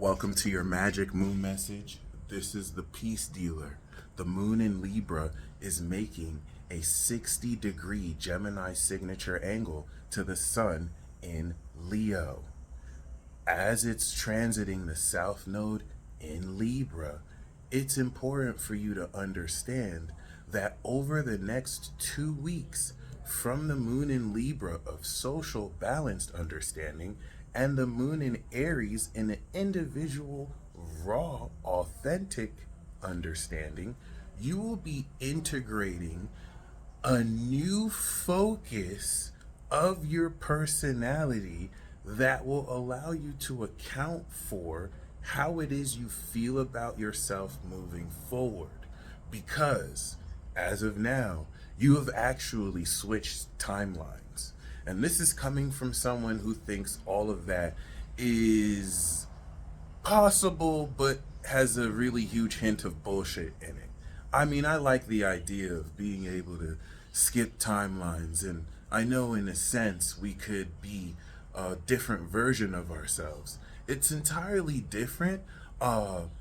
Welcome to your magic moon message. This is the peace dealer. The moon in Libra is making a 60-degree Gemini signature angle to the sun in Leo. As it's transiting the south node in Libra, it's important for you to understand that over the next 2 weeks, from the moon in Libra of social balanced understanding and the moon in Aries in an individual, raw, authentic understanding, you will be integrating a new focus of your personality that will allow you to account for how it is you feel about yourself moving forward. Because as of now, you have actually switched timelines. And this is coming from someone who thinks all of that is possible, but has a really huge hint of bullshit in it. I mean, I like the idea of being able to skip timelines, and I know in a sense we could be a different version of ourselves. It's entirely different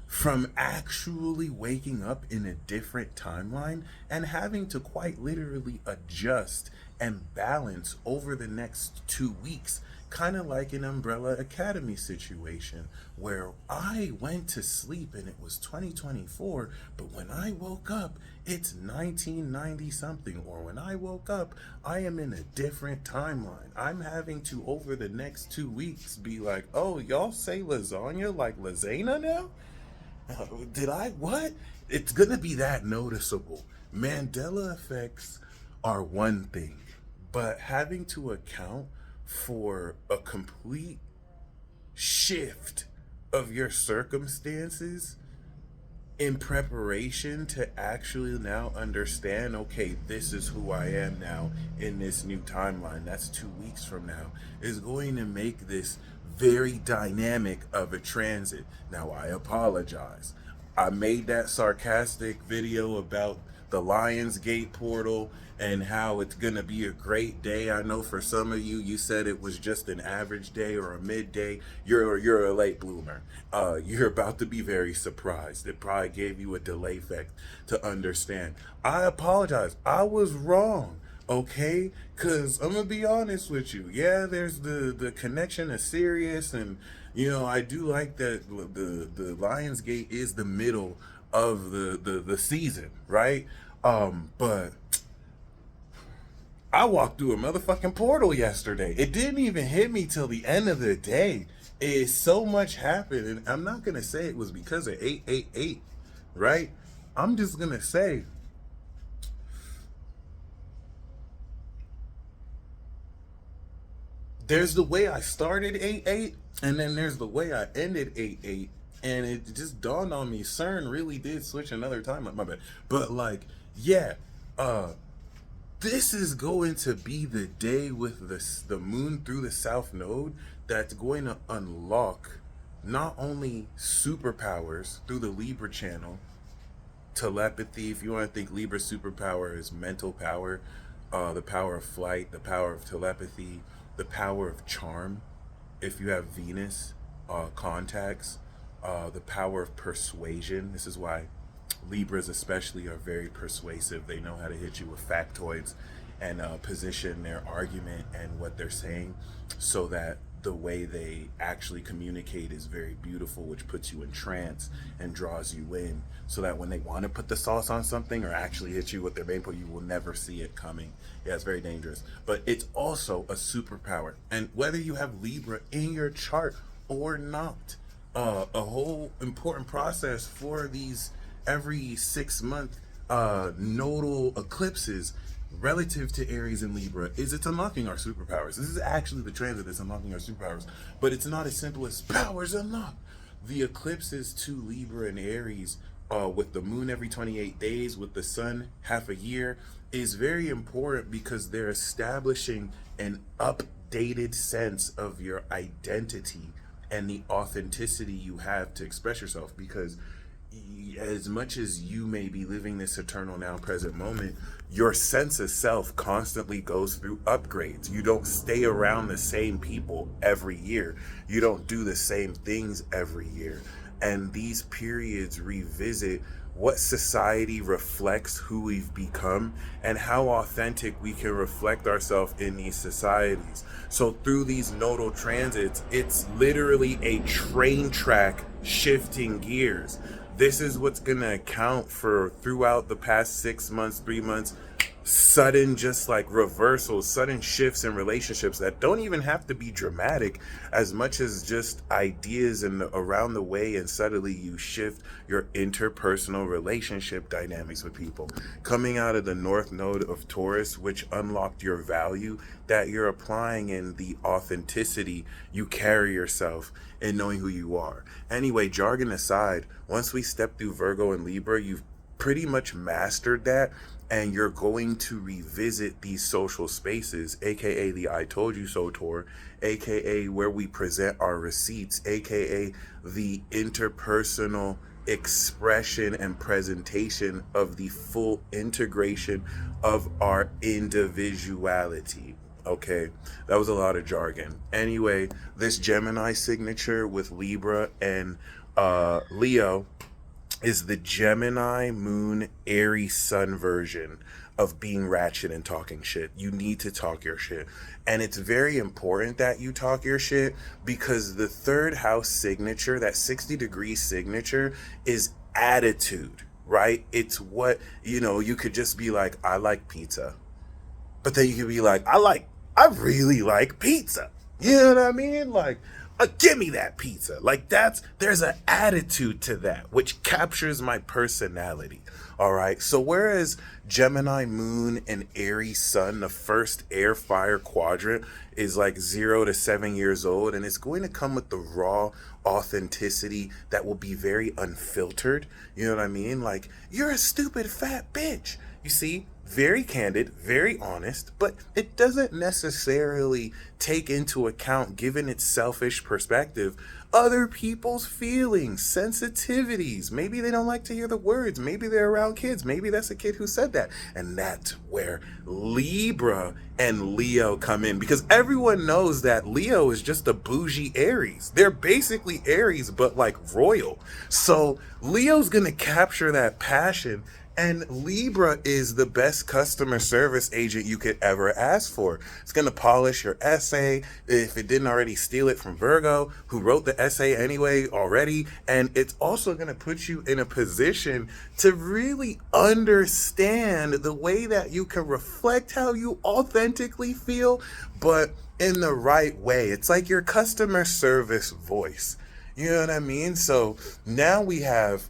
from actually waking up in a different timeline and having to quite literally adjust and balance over the next 2 weeks, kind of like an Umbrella Academy situation where I went to sleep and it was 2024, but when I woke up, it's 1990 something, or when I woke up, I am in a different timeline. I'm having to, over the next 2 weeks, be like, oh, y'all say lasagna like lasagna now? Did I what? It's gonna be that noticeable. Mandela effects are one thing, but having to account for a complete shift of your circumstances in preparation to actually now understand, okay, this is who I am now in this new timeline, that's 2 weeks from now, is going to make this very dynamic of a transit. Now, I apologize. I made that sarcastic video about the Lionsgate portal and how it's gonna be a great day. I know for some of you, you said it was just an average day or a midday. You're a late bloomer. You're about to be very surprised. It probably gave you a delay effect to understand. I apologize. I was wrong. Okay, because I'm gonna be honest with you. Yeah, there's the connection is serious, and I do like that the Lionsgate is the middle of the season, right? But I walked through a motherfucking portal yesterday. It didn't even hit me till the end of the day. It's so much happened, and I'm not gonna say it was because of 888, right? I'm just gonna say there's the way I started 8-8, and then there's the way I ended 8-8. And it just dawned on me, CERN really did switch another time. My bad. But like, yeah, this is going to be the day with the moon through the south node that's going to unlock not only superpowers through the Libra channel, telepathy. If you want to think Libra superpower is mental power, the power of flight, the power of telepathy, the power of charm. If you have Venus contacts, the power of persuasion. This is why Libras especially are very persuasive. They know how to hit you with factoids and position their argument and what they're saying so that the way they actually communicate is very beautiful, which puts you in trance and draws you in, so that when they want to put the sauce on something or actually hit you with their main point, you will never see it coming. Yeah, it's very dangerous, but it's also a superpower. And whether you have Libra in your chart or not, a whole important process for these every 6 month nodal eclipses relative to Aries and Libra is it's unlocking our superpowers. This is actually the transit that's unlocking our superpowers, but it's not as simple as powers unlocked. The eclipses to Libra and Aries, with the moon every 28 days, with the sun half a year, is very important because they're establishing an updated sense of your identity and the authenticity you have to express yourself. Because as much as you may be living this eternal now present moment, your sense of self constantly goes through upgrades. You don't stay around the same people every year. You don't do the same things every year. And these periods revisit what society reflects who we've become and how authentic we can reflect ourselves in these societies. So through these nodal transits, it's literally a train track shifting gears. This is what's going to account for throughout the past 6 months, 3 months, sudden just like reversals, sudden shifts in relationships that don't even have to be dramatic as much as just ideas and around the way, and suddenly you shift your interpersonal relationship dynamics with people. Coming out of the North Node of Taurus, which unlocked your value that you're applying in the authenticity you carry yourself and knowing who you are. Anyway, jargon aside, once we step through Virgo and Libra, you've pretty much mastered that, and you're going to revisit these social spaces, aka the I told you so tour, aka where we present our receipts, aka the interpersonal expression and presentation of the full integration of our individuality. Okay, that was a lot of jargon. Anyway, this Gemini signature with Libra and Leo is the Gemini Moon Aries Sun version of being ratchet and talking shit. You need to talk your shit. And it's very important that you talk your shit, because the third house signature, that 60-degree signature, is attitude, right? It's what, you could just be like, I like pizza. But then you could be like, I really like pizza. You know what I mean? Like, give me that pizza. Like, there's an attitude to that, which captures my personality. All right. So whereas Gemini Moon and Aries Sun, the first air fire quadrant, is like 0 to 7 years old, and it's going to come with the raw authenticity that will be very unfiltered. You know what I mean? Like, you're a stupid fat bitch. You see? Very candid, very honest, but it doesn't necessarily take into account, given its selfish perspective, other people's feelings, sensitivities. Maybe they don't like to hear the words. Maybe they're around kids. Maybe that's a kid who said that. And that's where Libra and Leo come in, because everyone knows that Leo is just a bougie Aries. They're basically Aries, but like royal. So Leo's going to capture that passion. And Libra is the best customer service agent you could ever ask for. It's going to polish your essay, if it didn't already steal it from Virgo, who wrote the essay anyway already. And it's also going to put you in a position to really understand the way that you can reflect how you authentically feel, but in the right way. It's like your customer service voice. You know what I mean? So now we have...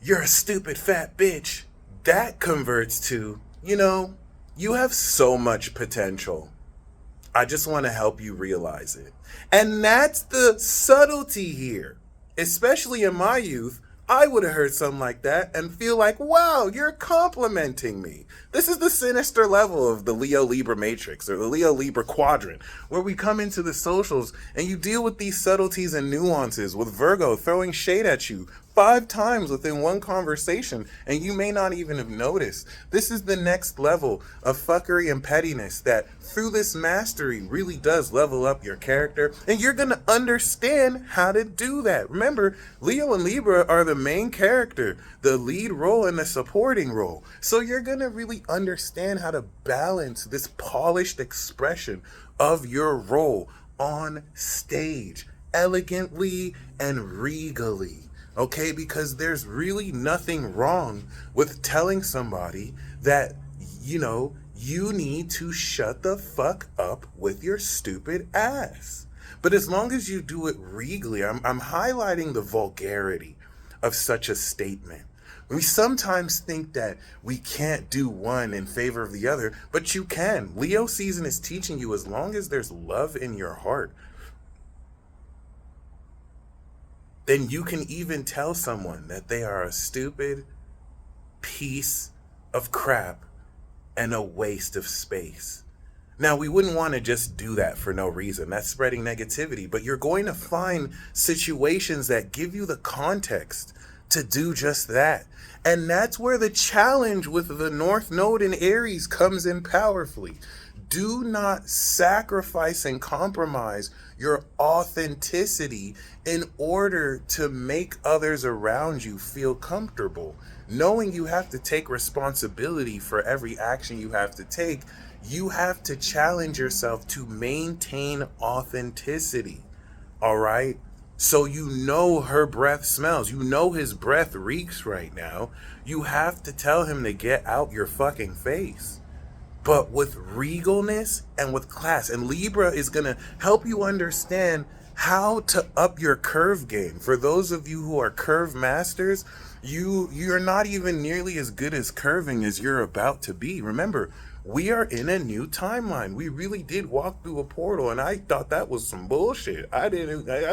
you're a stupid fat bitch. That converts to, you have so much potential. I just want to help you realize it. And that's the subtlety here. Especially in my youth, I would have heard something like that and feel like, wow, you're complimenting me. This is the sinister level of the Leo Libra matrix, or the Leo Libra quadrant, where we come into the socials and you deal with these subtleties and nuances, with Virgo throwing shade at you 5 times within one conversation, and you may not even have noticed. This is the next level of fuckery and pettiness that, through this mastery, really does level up your character, and you're gonna understand how to do that. Remember, Leo and Libra are the main character, the lead role and the supporting role. So you're gonna really understand how to balance this polished expression of your role on stage, elegantly and regally. Okay, because there's really nothing wrong with telling somebody that, you need to shut the fuck up with your stupid ass. But as long as you do it regally, I'm highlighting the vulgarity of such a statement. We sometimes think that we can't do one in favor of the other, but you can. Leo season is teaching you, as long as there's love in your heart, then you can even tell someone that they are a stupid piece of crap and a waste of space. Now, we wouldn't want to just do that for no reason. That's spreading negativity. But you're going to find situations that give you the context to do just that. And that's where the challenge with the North Node in Aries comes in powerfully. Do not sacrifice and compromise your authenticity in order to make others around you feel comfortable. Knowing you have to take responsibility for every action you have to take, you have to challenge yourself to maintain authenticity. All right? So you know her breath smells. You know his breath reeks right now. You have to tell him to get out your fucking face. But with regalness and with class. And Libra is going to help you understand how to up your curve game. For those of you who are curve masters, you're not even nearly as good as curving as you're about to be. Remember, we are in a new timeline. We really did walk through a portal, and I thought that was some bullshit. I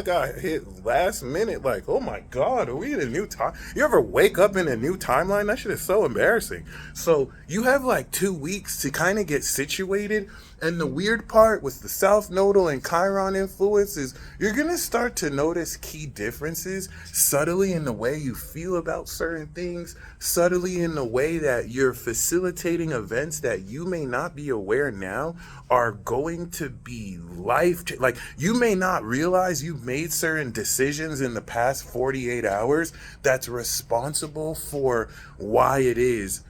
got hit last minute like, oh my God, are we in a new time? You ever wake up in a new timeline? That shit is so embarrassing. So you have like 2 weeks to kind of get situated. And the weird part with the South Nodal and Chiron influence is you're going to start to notice key differences subtly in the way you feel about certain things, subtly in the way that you're facilitating events that you may not be aware now are going to be like you may not realize you've made certain decisions in the past 48 hours that's responsible for why it is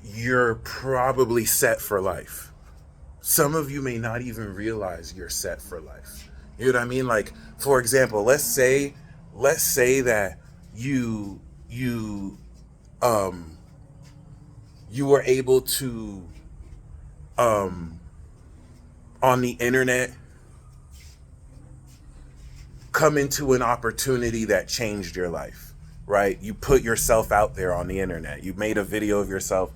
you're probably set for life. Some of you may not even realize you're set for life. You know what I mean? Like, for example, let's say that you were able to on the internet come into an opportunity that changed your life, right? You put yourself out there on the internet. You made a video of yourself,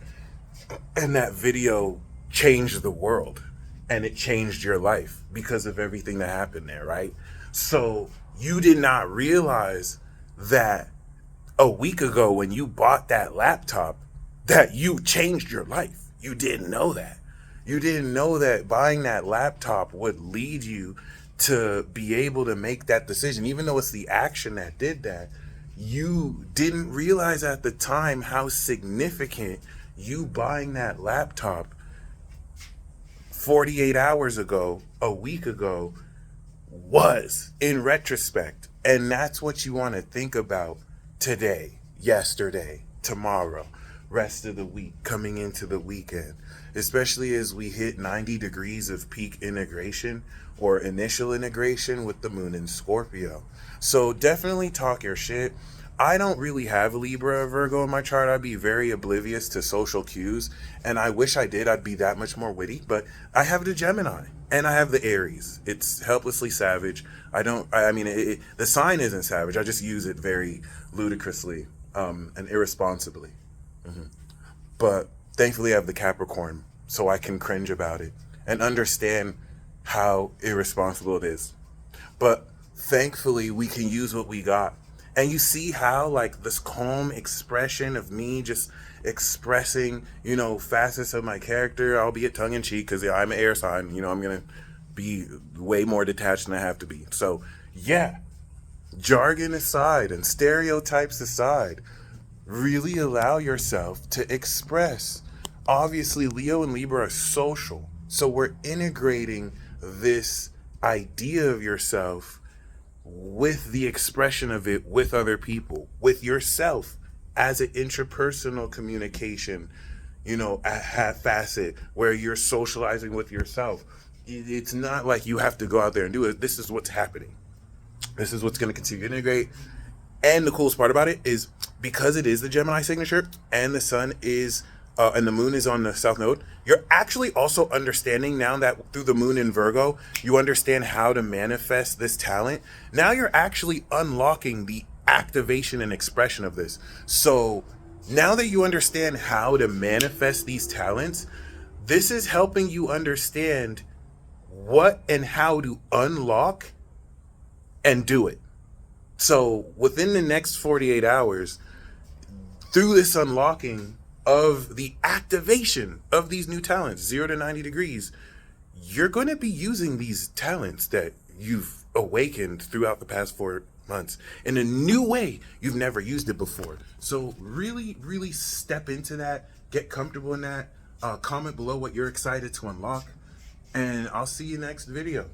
and that video changed the world, and it changed your life because of everything that happened there, right? So you did not realize that a week ago when you bought that laptop that you changed your life. You didn't know that. You didn't know that buying that laptop would lead you to be able to make that decision. Even though it's the action that did that, you didn't realize at the time how significant you buying that laptop 48 hours ago, a week ago, was in retrospect. And that's what you want to think about today, yesterday, tomorrow, rest of the week, coming into the weekend, especially as we hit 90 degrees of peak integration or initial integration with the moon in Scorpio. So definitely talk your shit. I don't really have Libra or Virgo in my chart. I'd be very oblivious to social cues, and I wish I did. I'd be that much more witty, but I have the Gemini and I have the Aries. It's helplessly savage. The sign isn't savage. I just use it very ludicrously and irresponsibly. But thankfully I have the Capricorn, so I can cringe about it and understand how irresponsible it is. But thankfully we can use what we got. And you see how, like, this calm expression of me just expressing, facets of my character, albeit tongue-in-cheek, because I'm an air sign, I'm going to be way more detached than I have to be. So, yeah, jargon aside and stereotypes aside, really allow yourself to express. Obviously, Leo and Libra are social, so we're integrating this idea of yourself with the expression of it with other people, with yourself as an interpersonal communication, a facet where you're socializing with yourself. It's not like you have to go out there and do it. This is what's happening. This is what's going to continue to integrate. And the coolest part about it is because it is the Gemini signature and the sun is and the moon is on the South Node, you're actually also understanding now that through the moon in Virgo, you understand how to manifest this talent. Now you're actually unlocking the activation and expression of this. So now that you understand how to manifest these talents, this is helping you understand what and how to unlock and do it. So within the next 48 hours, through this unlocking of the activation of these new talents, 0 to 90 degrees, you're going to be using these talents that you've awakened throughout the past 4 months in a new way you've never used it before. So really, really step into that, get comfortable in that. Comment below what you're excited to unlock, and I'll see you next video.